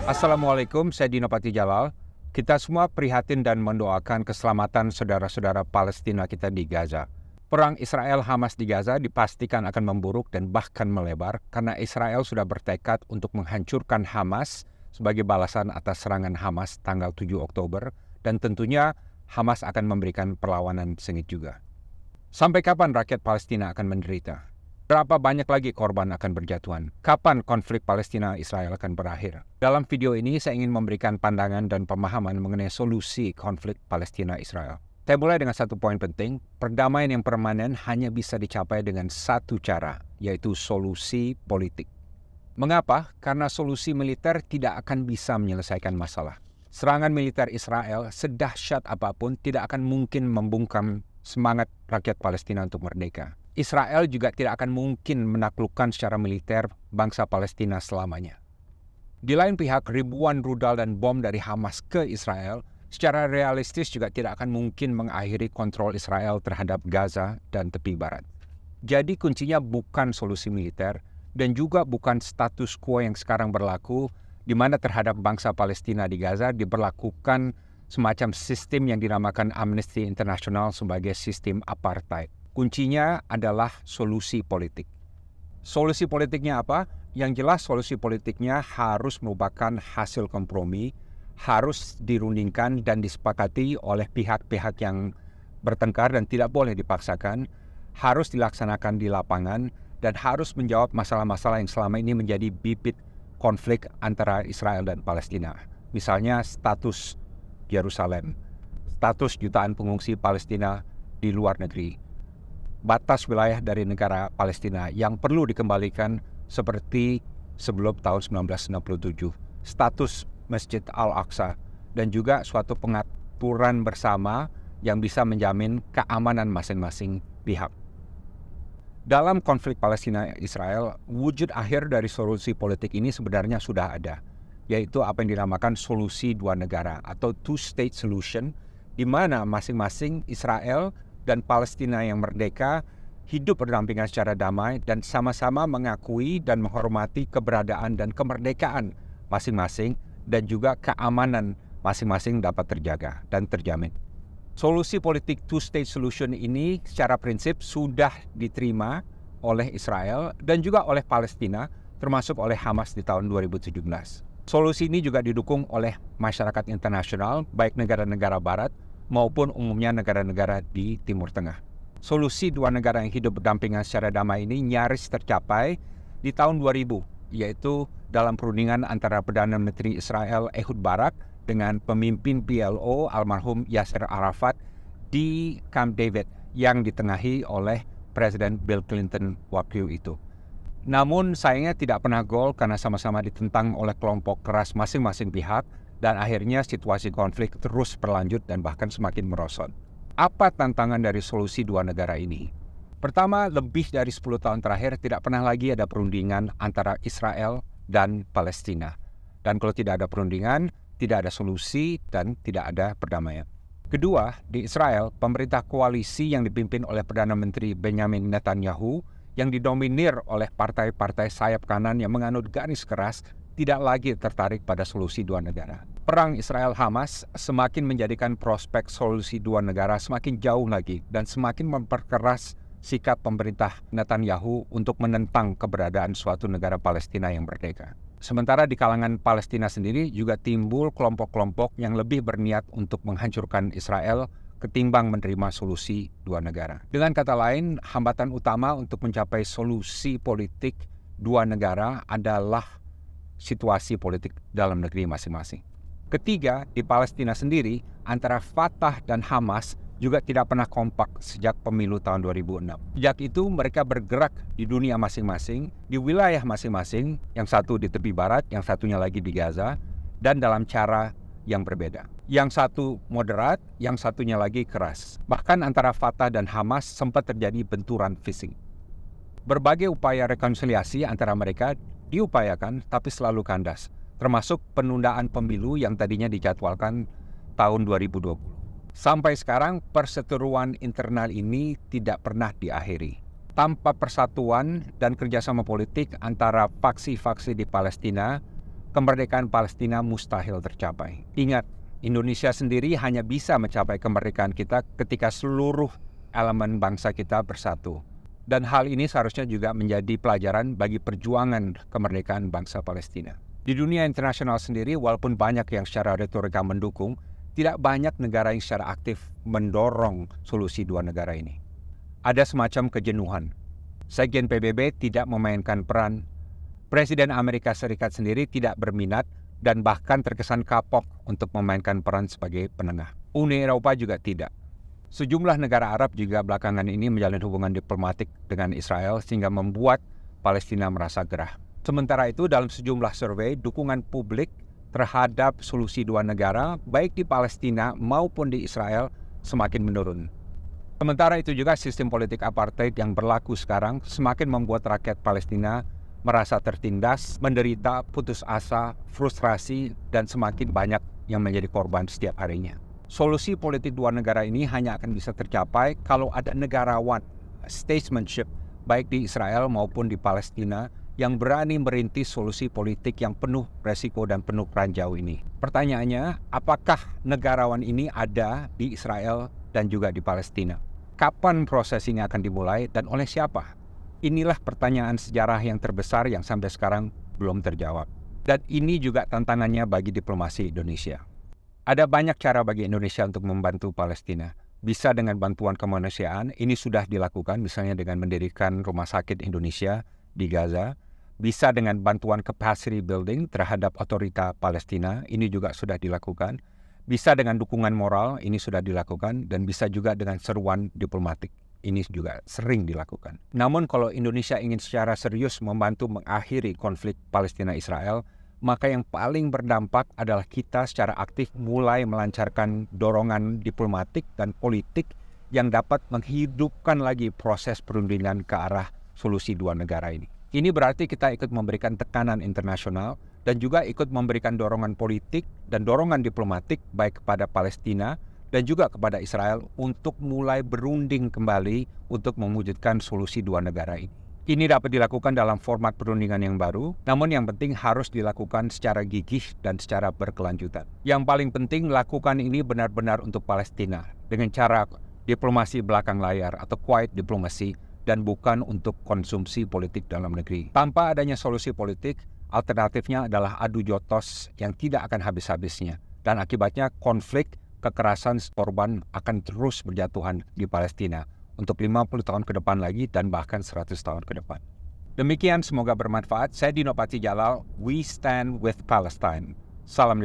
Assalamualaikum, saya Dino Patijalal. Kita semua prihatin dan mendoakan keselamatan saudara-saudara Palestina kita di Gaza. Perang Israel-Hamas di Gaza dipastikan akan memburuk dan bahkan melebar karena Israel sudah bertekad untuk menghancurkan Hamas sebagai balasan atas serangan Hamas tanggal 7 Oktober dan tentunya Hamas akan memberikan perlawanan sengit juga. Sampai kapan rakyat Palestina akan menderita? Berapa banyak lagi korban akan berjatuhan? Kapan konflik Palestina-Israel akan berakhir? Dalam video ini saya ingin memberikan pandangan dan pemahaman mengenai solusi konflik Palestina-Israel. Saya mulai dengan satu poin penting, perdamaian yang permanen hanya bisa dicapai dengan satu cara, yaitu solusi politik. Mengapa? Karena solusi militer tidak akan bisa menyelesaikan masalah. Serangan militer Israel sedahsyat apapun tidak akan mungkin membungkam semangat rakyat Palestina untuk merdeka. Israel juga tidak akan mungkin menaklukkan secara militer bangsa Palestina selamanya. Di lain pihak, ribuan rudal dan bom dari Hamas ke Israel secara realistis juga tidak akan mungkin mengakhiri kontrol Israel terhadap Gaza dan tepi barat. Jadi kuncinya bukan solusi militer dan juga bukan status quo yang sekarang berlaku di mana terhadap bangsa Palestina di Gaza diberlakukan semacam sistem yang dinamakan Amnesty International sebagai sistem apartheid. Kuncinya adalah solusi politik. Solusi politiknya apa? Yang jelas solusi politiknya harus merupakan hasil kompromi, harus dirundingkan dan disepakati oleh pihak-pihak yang bertengkar dan tidak boleh dipaksakan, harus dilaksanakan di lapangan, dan harus menjawab masalah-masalah yang selama ini menjadi bibit konflik antara Israel dan Palestina. Misalnya status Yerusalem, status jutaan pengungsi Palestina di luar negeri, batas wilayah dari negara Palestina yang perlu dikembalikan seperti sebelum tahun 1967, status Masjid Al-Aqsa, dan juga suatu pengaturan bersama yang bisa menjamin keamanan masing-masing pihak. Dalam konflik Palestina-Israel, wujud akhir dari solusi politik ini sebenarnya sudah ada, yaitu apa yang dinamakan solusi dua negara atau two-state solution, di mana masing-masing Israel dan Palestina yang merdeka hidup berdampingan secara damai dan sama-sama mengakui dan menghormati keberadaan dan kemerdekaan masing-masing dan juga keamanan masing-masing dapat terjaga dan terjamin. Solusi politik two-state solution ini secara prinsip sudah diterima oleh Israel dan juga oleh Palestina, termasuk oleh Hamas di tahun 2017. Solusi ini juga didukung oleh masyarakat internasional, baik negara-negara barat maupun umumnya negara-negara di Timur Tengah. Solusi dua negara yang hidup berdampingan secara damai ini nyaris tercapai di tahun 2000, yaitu dalam perundingan antara Perdana Menteri Israel Ehud Barak dengan pemimpin PLO almarhum Yasser Arafat di Camp David yang ditengahi oleh Presiden Bill Clinton waktu itu. Namun sayangnya tidak pernah gol karena sama-sama ditentang oleh kelompok keras masing-masing pihak, dan akhirnya situasi konflik terus berlanjut dan bahkan semakin merosot. Apa tantangan dari solusi dua negara ini? Pertama, lebih dari 10 tahun terakhir tidak pernah lagi ada perundingan antara Israel dan Palestina. Dan kalau tidak ada perundingan, tidak ada solusi dan tidak ada perdamaian. Kedua, di Israel, pemerintah koalisi yang dipimpin oleh Perdana Menteri Benjamin Netanyahu yang didominir oleh partai-partai sayap kanan yang menganut garis keras tidak lagi tertarik pada solusi dua negara. Perang Israel-Hamas semakin menjadikan prospek solusi dua negara semakin jauh lagi dan semakin memperkeras sikap pemerintah Netanyahu untuk menentang keberadaan suatu negara Palestina yang merdeka. Sementara di kalangan Palestina sendiri juga timbul kelompok-kelompok yang lebih berniat untuk menghancurkan Israel ketimbang menerima solusi dua negara. Dengan kata lain, hambatan utama untuk mencapai solusi politik dua negara adalah situasi politik dalam negeri masing-masing. Ketiga, di Palestina sendiri, antara Fatah dan Hamas juga tidak pernah kompak sejak pemilu tahun 2006. Sejak itu mereka bergerak di dunia masing-masing, di wilayah masing-masing, yang satu di tepi barat, yang satunya lagi di Gaza, dan dalam cara yang berbeda. Yang satu moderat, yang satunya lagi keras. Bahkan antara Fatah dan Hamas sempat terjadi benturan fisik. Berbagai upaya rekonsiliasi antara mereka diupayakan tapi selalu kandas, termasuk penundaan pemilu yang tadinya dijadwalkan tahun 2020. Sampai sekarang perseteruan internal ini tidak pernah diakhiri. Tanpa persatuan dan kerjasama politik antara faksi-faksi di Palestina, kemerdekaan Palestina mustahil tercapai. Ingat, Indonesia sendiri hanya bisa mencapai kemerdekaan kita ketika seluruh elemen bangsa kita bersatu. Dan hal ini seharusnya juga menjadi pelajaran bagi perjuangan kemerdekaan bangsa Palestina. Di dunia internasional sendiri, walaupun banyak yang secara retorika mendukung, tidak banyak negara yang secara aktif mendorong solusi dua negara ini. Ada semacam kejenuhan. Sekjen PBB tidak memainkan peran. Presiden Amerika Serikat sendiri tidak berminat dan bahkan terkesan kapok untuk memainkan peran sebagai penengah. Uni Eropa juga tidak. Sejumlah negara Arab juga belakangan ini menjalin hubungan diplomatik dengan Israel sehingga membuat Palestina merasa gerah. Sementara itu, dalam sejumlah survei, dukungan publik terhadap solusi dua negara, baik di Palestina maupun di Israel, semakin menurun. Sementara itu juga sistem politik apartheid yang berlaku sekarang semakin membuat rakyat Palestina merasa tertindas, menderita, putus asa, frustrasi, dan semakin banyak yang menjadi korban setiap harinya. Solusi politik dua negara ini hanya akan bisa tercapai kalau ada negarawan, statesmanship, baik di Israel maupun di Palestina, yang berani merintis solusi politik yang penuh resiko dan penuh ranjau ini. Pertanyaannya, apakah negarawan ini ada di Israel dan juga di Palestina? Kapan proses ini akan dimulai dan oleh siapa? Inilah pertanyaan sejarah yang terbesar yang sampai sekarang belum terjawab. Dan ini juga tantangannya bagi diplomasi Indonesia. Ada banyak cara bagi Indonesia untuk membantu Palestina. Bisa dengan bantuan kemanusiaan, ini sudah dilakukan misalnya dengan mendirikan Rumah Sakit Indonesia di Gaza. Bisa dengan bantuan capacity building terhadap otorita Palestina, ini juga sudah dilakukan. Bisa dengan dukungan moral, ini sudah dilakukan. Dan bisa juga dengan seruan diplomatik. Ini juga sering dilakukan. Namun kalau Indonesia ingin secara serius membantu mengakhiri konflik Palestina-Israel, maka yang paling berdampak adalah kita secara aktif mulai melancarkan dorongan diplomatik dan politik yang dapat menghidupkan lagi proses perundingan ke arah solusi dua negara ini. Ini berarti kita ikut memberikan tekanan internasional dan juga ikut memberikan dorongan politik dan dorongan diplomatik baik kepada Palestina dan juga kepada Israel untuk mulai berunding kembali untuk mewujudkan solusi dua negara ini. Ini dapat dilakukan dalam format perundingan yang baru, namun yang penting harus dilakukan secara gigih dan secara berkelanjutan. Yang paling penting, lakukan ini benar-benar untuk Palestina dengan cara diplomasi belakang layar atau quiet diplomacy dan bukan untuk konsumsi politik dalam negeri. Tanpa adanya solusi politik, alternatifnya adalah adu jotos yang tidak akan habis-habisnya dan akibatnya konflik kekerasan korban akan terus berjatuhan di Palestina untuk 50 tahun ke depan lagi dan bahkan 100 tahun ke depan. Demikian, semoga bermanfaat. Saya Dino Patijalal, We Stand with Palestine. Salam